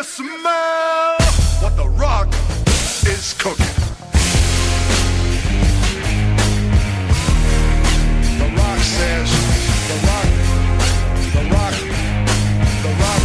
smell what the Rock is cooking. The Rock says, the Rock says. The Rock says, the Rock.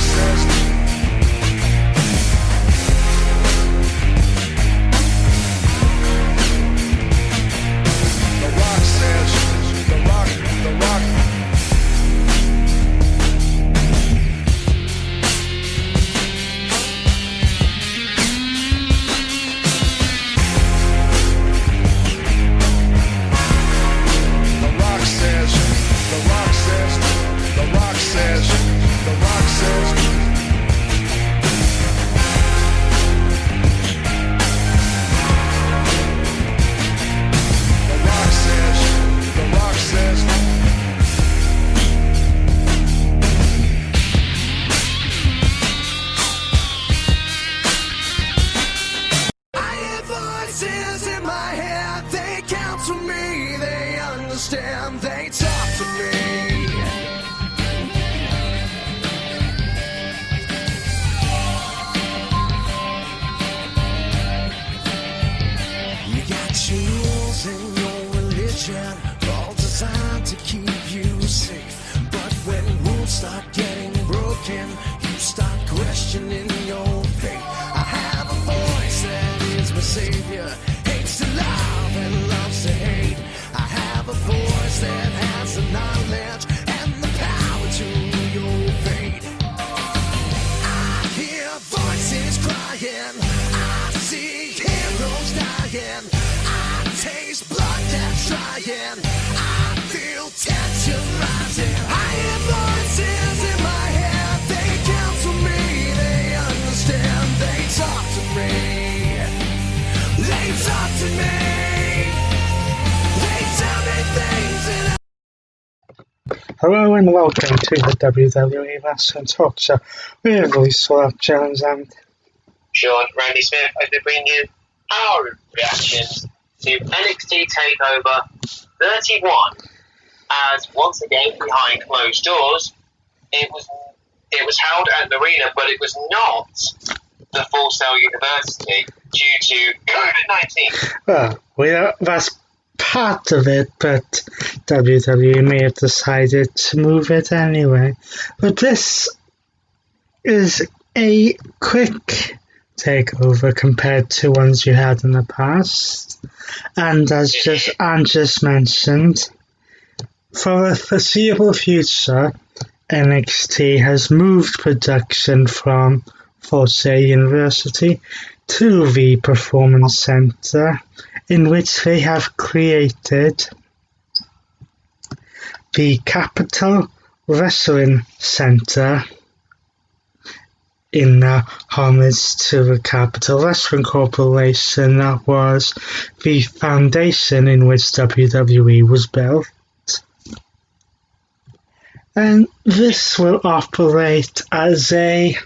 They talk to me. You got your rules and your religion, all designed to keep you safe. But when rules start getting broken, you start questioning your faith. I have a voice that is my savior, hates to love and loves to hate. I have a voice that has the knowledge and the power to your fate. I hear voices crying, I see heroes dying, I taste blood that's drying, I feel tension rising. I hear voices in my head, they counsel me, they understand, they talk to me, they talk to me. Hello and welcome to the WWE Wrestling Talk Show with Lisa Jones and Sean Randy Smith. I've been bringing you our reactions to NXT Takeover 31. As once again, behind closed doors, it was held at an arena, but it was not the Full Sail University due to COVID-19. Well, that's part of it, but WWE may have decided to move it anyway. But this is a quick takeover compared to ones you had in the past. And as just mentioned, for the foreseeable future, NXT has moved production from Full Sail University to the Performance Center, in which they have created the Capital Wrestling Center in homage to the Capital Wrestling Corporation that was the foundation in which WWE was built. And this will operate as a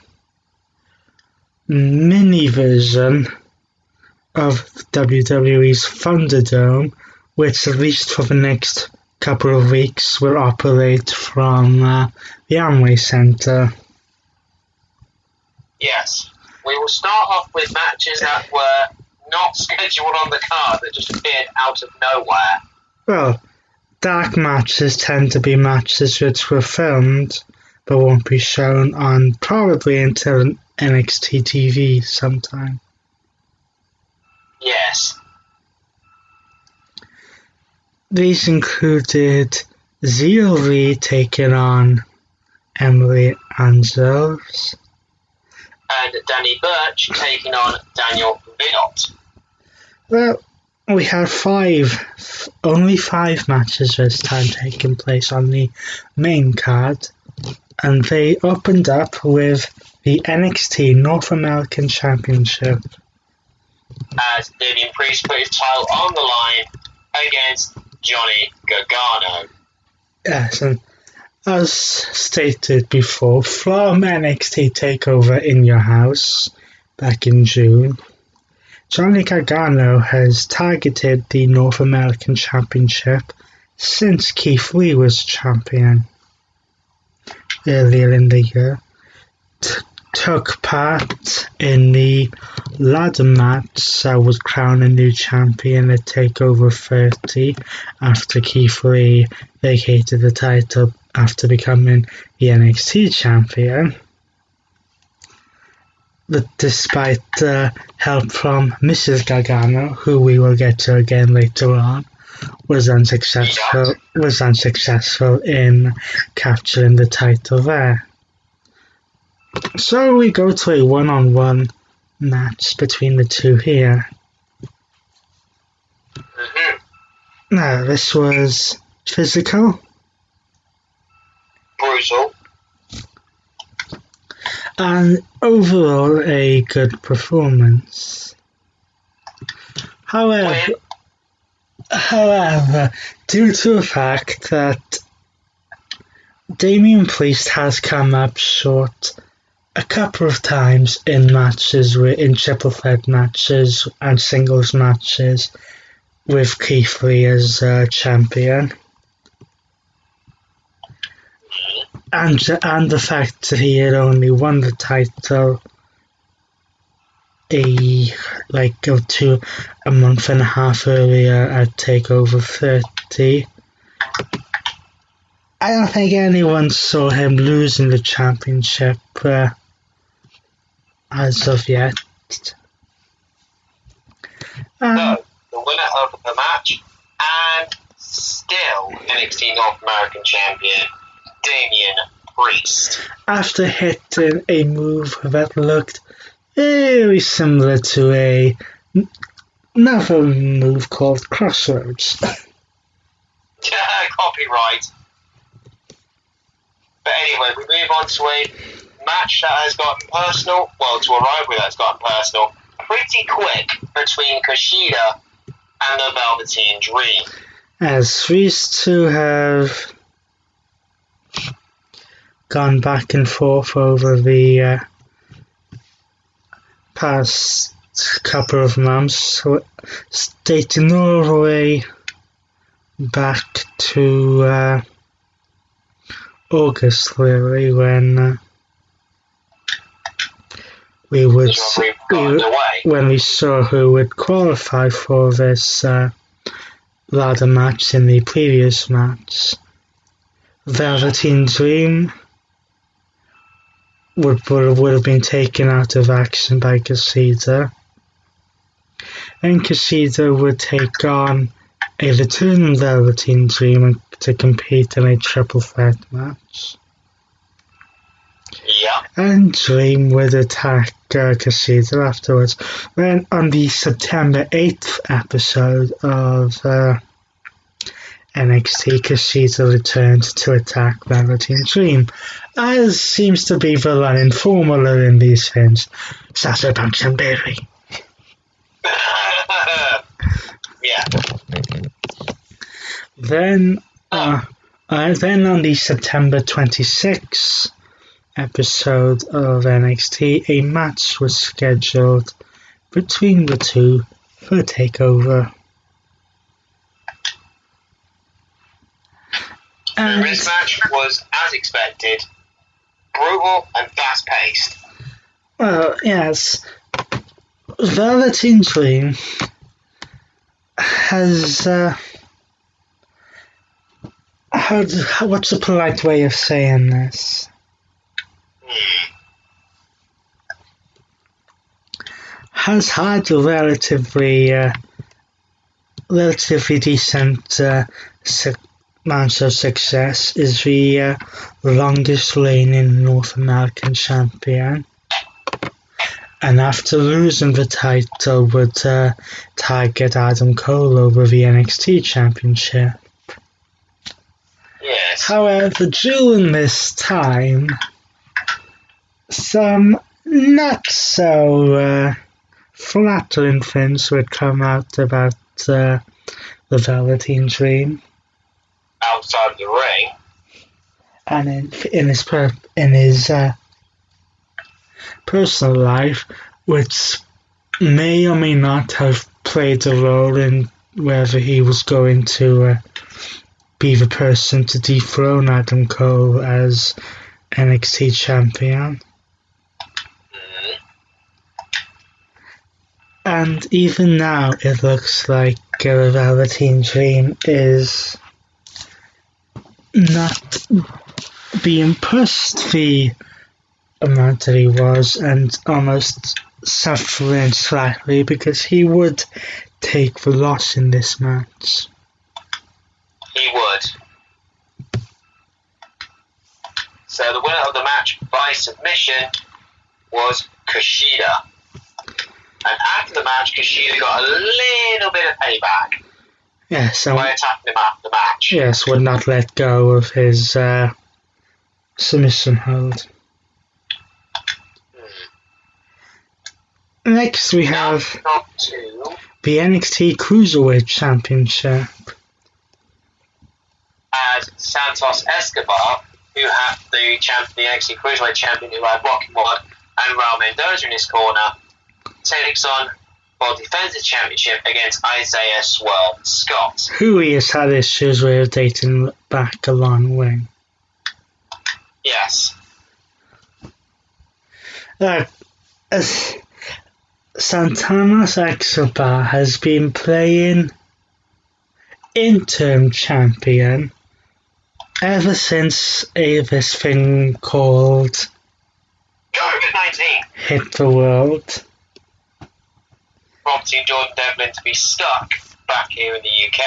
mini version of WWE's Thunderdome, which at least for the next couple of weeks will operate from the Amway Center. Yes, we will start off with matches that were not scheduled on the card, that just appeared out of nowhere. Well, dark matches tend to be matches which were filmed but won't be shown on probably until NXT TV sometime. Yes. These included Zia Lee taking on Emily Angels. And Danny Burch taking on Daniel Vidot. Well, we had only five matches this time taking place on the main card. And they opened up with the NXT North American Championship. As Damian Priest put his title on the line against Johnny Gargano. Yes, and as stated before, from NXT Takeover in Your House back in June, Johnny Gargano has targeted the North American Championship since Keith Lee was champion earlier in the year. took part in the ladder match that would crown a new champion at Takeover 30 after Keith Lee vacated the title after becoming the NXT champion. But despite help from Mrs. Gargano, who we will get to again later on, was unsuccessful in capturing the title there. So we go to a one-on-one match between the two here. Now, this was physical. Brutal. And overall a good performance. However, due to the fact that Damian Priest has come up short a couple of times in matches, in triple threat matches and singles matches with Keith Lee as champion. And the fact that he had only won the title a month and a half earlier at Takeover 30. I don't think anyone saw him losing the championship as of yet. No, the winner of the match and still NXT North American champion, Damian Priest. After hitting a move that looked very similar to another move called Crossroads. Copyright. But anyway, we move on to a match that has gotten personal. Well, to a rivalry that's gotten personal pretty quick between Kushida and the Velveteen Dream. As these two have gone back and forth over the past couple of months, dating all the way back to August, really, when when we saw who would qualify for this ladder match in the previous match. Velveteen Dream would have been taken out of action by Kushida, and Kushida would take on a returning Velveteen Dream to compete in a triple threat match. Yeah. And Dream would attack Kushida afterwards. When on the September 8th episode of NXT, Kushida returned to attack Velveteen Dream, as seems to be the running formula in these things. Sasha Banks and Bailey. Yeah. Then on the September 26th episode of NXT, a match was scheduled between the two for a takeover. And this match was, as expected, brutal and fast-paced. Well, yes. Velveteen Dream has what's a polite way of saying this? Has had a relatively decent amount of success. Is the longest reigning North American champion, and after losing the title would target Adam Cole over the NXT championship. Yes. However, during this time, some not so flattering things would come out about the Velveteen Dream. Outside of the ring. And in his personal life, which may or may not have played a role in whether he was going to be the person to dethrone Adam Cole as NXT champion. And even now, it looks like the Velveteen Dream is not being pushed the amount that he was, and almost suffering slightly because he would take the loss in this match. He would. So the winner of the match by submission was Kushida. And after the match, Kushida got a little bit of payback Yes, by attacking him after the match. yes, would not let go of his submission hold. Next we have Now to the NXT Cruiserweight Championship. as Santos Escobar, who had the NXT Cruiserweight Champion, who had Rocky Moore and Raul Mendoza in his corner, takes on for defends the championship against Isaiah Swirl Scott. Who he has had issues with dating back a long way. Yes. As Santos Escobar has been playing interim champion ever since this thing called COVID-19 hit the world. prompting Jordan Devlin to be stuck back here in the UK.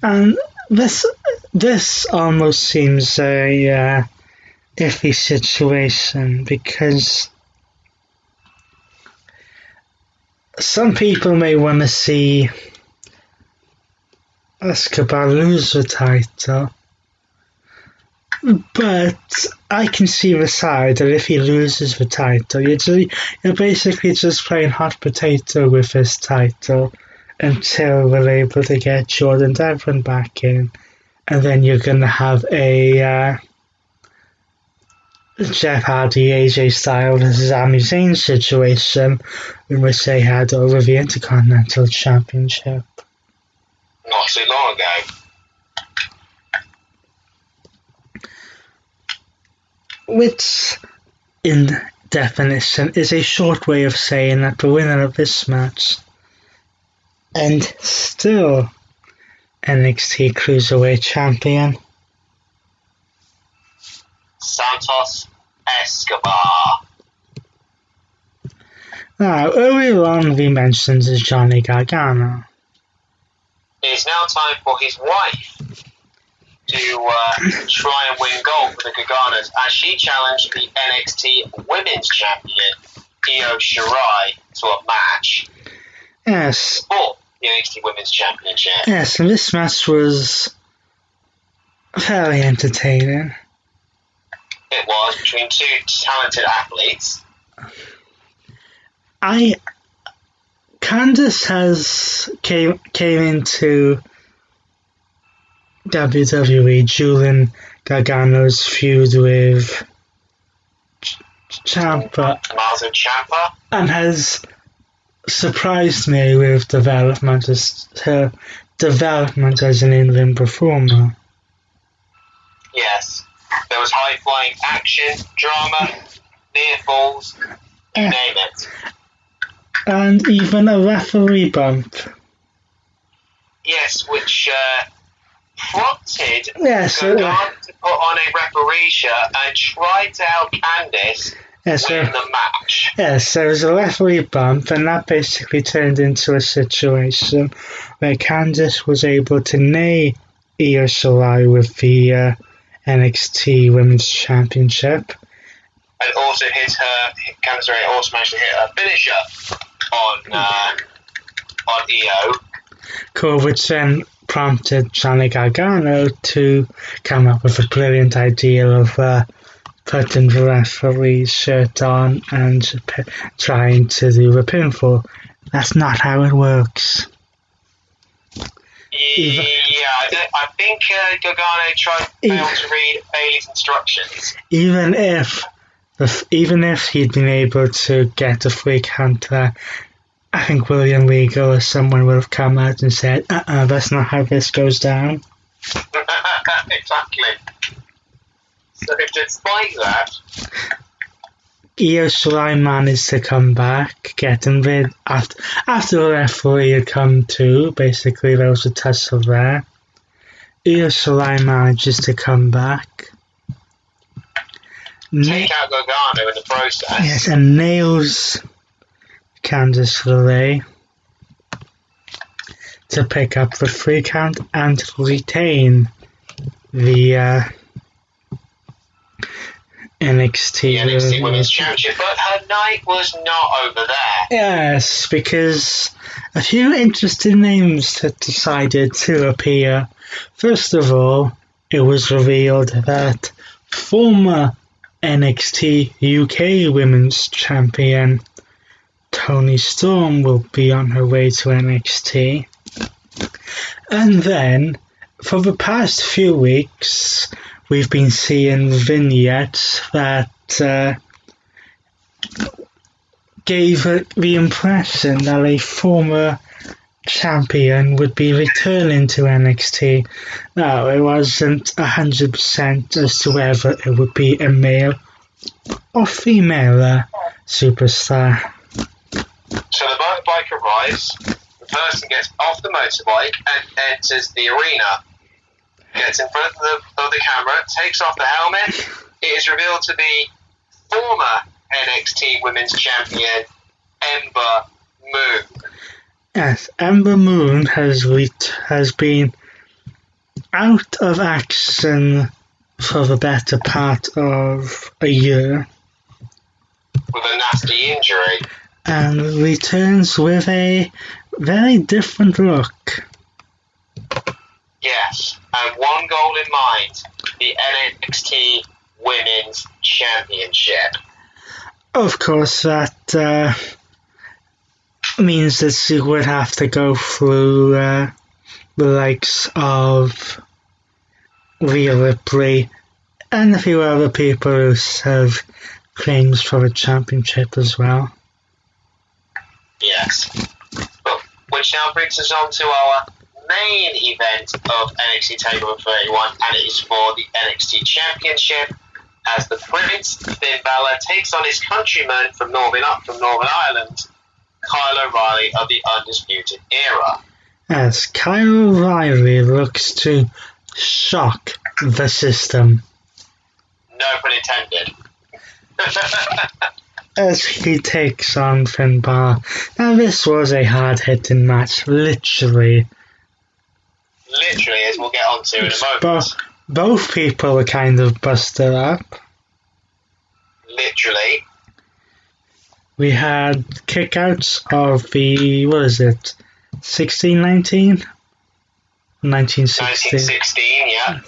And this almost seems a iffy situation because some people may want to see Escobar lose the title, but I can see the side that if he loses the title, you're basically just playing hot potato with this title until we're able to get Jordan Devlin back in, and then you're going to have a Jeff Hardy, AJ Styles versus Sami Zayn situation in which they had over the Intercontinental Championship. Not too long ago. Which, in definition, is a short way of saying that the winner of this match and still NXT Cruiserweight Champion Santos Escobar. Now, earlier on we mentioned Johnny Gargano. It is now time for his wife to try and win gold for the Garganos as she challenged the NXT Women's Champion Io Shirai to a match Yes, for the NXT Women's Championship. yes, and this match was fairly entertaining. It was between two talented athletes. Candice came into WWE during Gargano's feud with Ciampa Tommaso Ciampa. and has surprised me with her development as an in-ring performer. Yes. There was high-flying action, drama, near falls, you name it. And even a referee bump. Yes, which prompted Yes, Gargano to put on a referee shirt and try to help Candice yes, win the match. yes, there was a referee bump, and that basically turned into a situation where Candice was able to nail Io Shirai with the NXT Women's Championship. And also Candice LeRae also managed to hit a finisher on Io. Which then prompted Johnny Gargano to come up with a brilliant idea of putting the referee's shirt on and trying to do a pinfall. That's not how it works. Yeah, I think Gargano tried to fail to read Bailey's instructions. Even if he'd been able to get a freak hunter, I think William Regal or someone would have come out and said, that's not how this goes down. Exactly. So despite that, Io Shirai managed to come back, getting rid after the referee had come to. Basically, there was a tussle there. Io Shirai manages to come back. Take out Gargano in the process. Yes, and nails Candice LeRae to pick up the 3 count and retain the NXT Women's Championship, but her night was not over there. Yes, because a few interesting names had decided to appear. First of all, it was revealed that former NXT UK Women's Champion Toni Storm will be on her way to NXT. And then, for the past few weeks, we've been seeing vignettes that gave the impression that a former champion would be returning to NXT. Now, it wasn't 100% as to whether it would be a male or female superstar. So the motorbike arrives, the person gets off the motorbike and enters the arena. Gets in front of the camera, takes off the helmet. It is revealed to be former NXT Women's Champion Ember Moon. Yes, Ember Moon has been out of action for the better part of a year. With a nasty injury. And returns with a very different look. Yes, and one goal in mind, the NXT Women's Championship. Of course, that means that she would have to go through the likes of Rhea Ripley and a few other people who have claims for the championship as well. Yes. But, which now brings us on to our main event of NXT Takeover 31, and it is for the NXT Championship, as the Prince Finn Balor takes on his countryman from Northern Ireland, Kyle O'Reilly of the Undisputed Era. As Kyle O'Reilly looks to shock the system. No pun intended. As he takes on Finn Balor. Now this was a hard-hitting match, literally. Literally, as we'll get on to in a moment. Both people are kind of busted up. Literally. We had kickouts of the, 1619? 1916, yeah.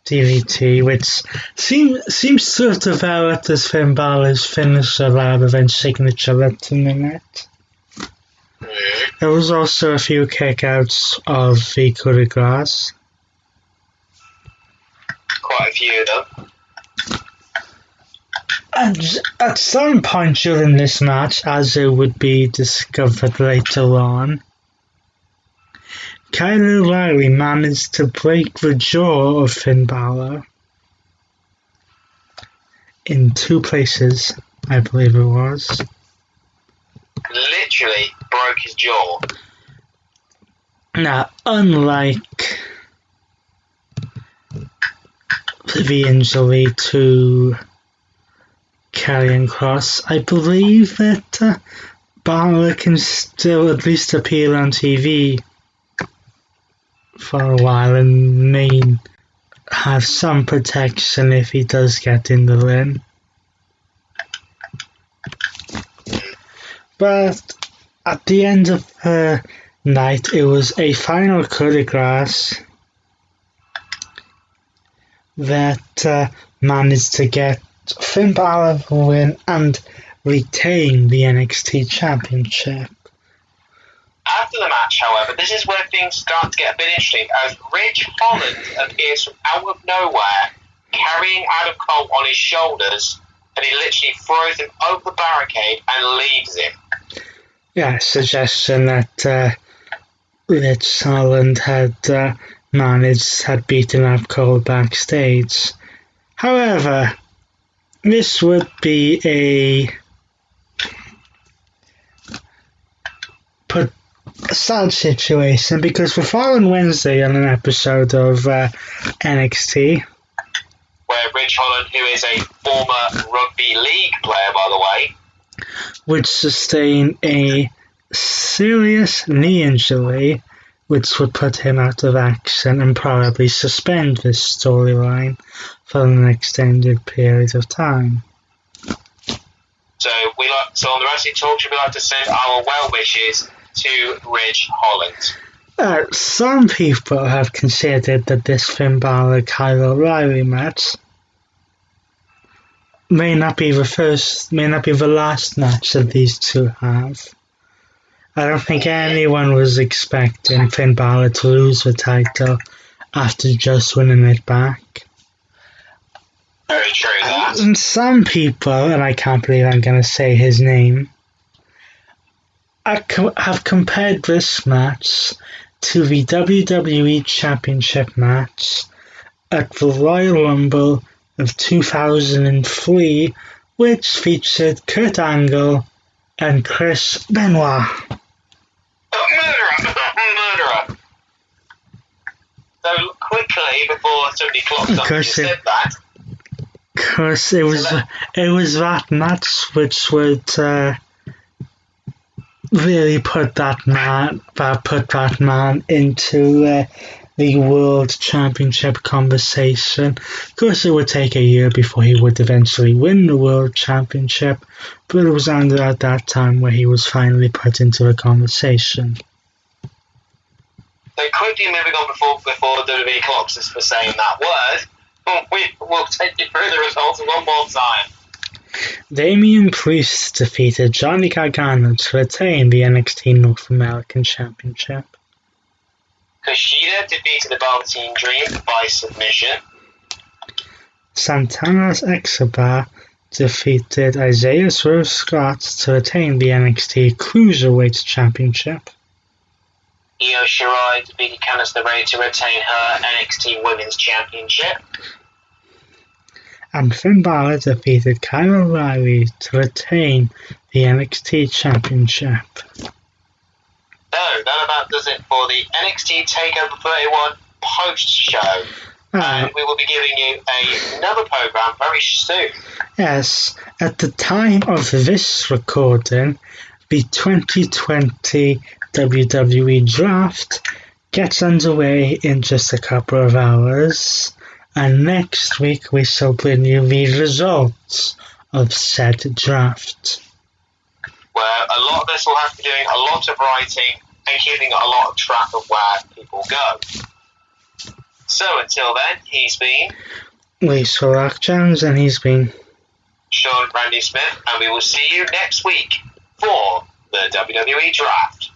DVT, which seems to have developed as Finn Balor's finisher rather than signature at the minute. There was also a few kickouts of the coup de grace. Quite a few of them. And at some point during this match, as it would be discovered later on, Kyle O'Reilly managed to break the jaw of Finn Balor in 2 places, I believe it was. Literally broke his jaw. Now, unlike the injury to Karrion Kross, I believe that Balor can still at least appear on TV for a while and may have some protection if he does get in the ring. But at the end of her night, it was a final coup de grace that managed to get Finn Balor the win and retain the NXT Championship. After the match, however, this is where things start to get a bit interesting, as Ridge Holland appears from out of nowhere, carrying Adam Cole on his shoulders, and he literally throws him over the barricade and leaves him. Yeah, suggestion that Ridge Holland had beaten up Cole backstage. However, this would be a sad situation because the following Wednesday on an episode of NXT, where Rich Holland, who is a former rugby league player, by the way, would sustain a serious knee injury, which would put him out of action and probably suspend this storyline for an extended period of time. So on the Wrestling Talk Show, we like to send our well wishes to Rich Holland. Some people have considered that this Finn Balor-Kyle O'Reilly match may not be the last match that these two have. I don't think anyone was expecting Finn Balor to lose the title after just winning it back. Very true, that. And some people, and I can't believe I'm going to say his name, have compared this match to the WWE Championship match at the Royal Rumble of 2003, which featured Kurt Angle and Chris Benoit. Murderer! So quickly, before somebody clocks on you said that. Because it was that match which would really put that man into the World Championship conversation. Of course, it would take a year before he would eventually win the World Championship, but it was under at that time where he was finally put into the conversation. So quickly moving on before WWE clocks us for saying that word, we'll take you through the results one more time. Damian Priest defeated Johnny Gargano to retain the NXT North American Championship. Kushida defeated the Velveteen Dream by submission. Santana's Exobar defeated Isaiah Swerve Scott to retain the NXT Cruiserweight Championship. Io Shirai defeated Candice LeRae to retain her NXT Women's Championship. And Finn Balor defeated Kyle O'Reilly to retain the NXT Championship. So, that about does it for the NXT TakeOver 31 post-show. And we will be giving you another program very soon. Yes, at the time of this recording, the 2020 WWE Draft gets underway in just a couple of hours, and next week we shall bring you the results of said draft. Where a lot of us will have to be doing a lot of writing and keeping a lot of track of where people go. So until then, he's been Lisa Rock Jones, and he's been Sean Randy Smith, and we will see you next week for the WWE Draft.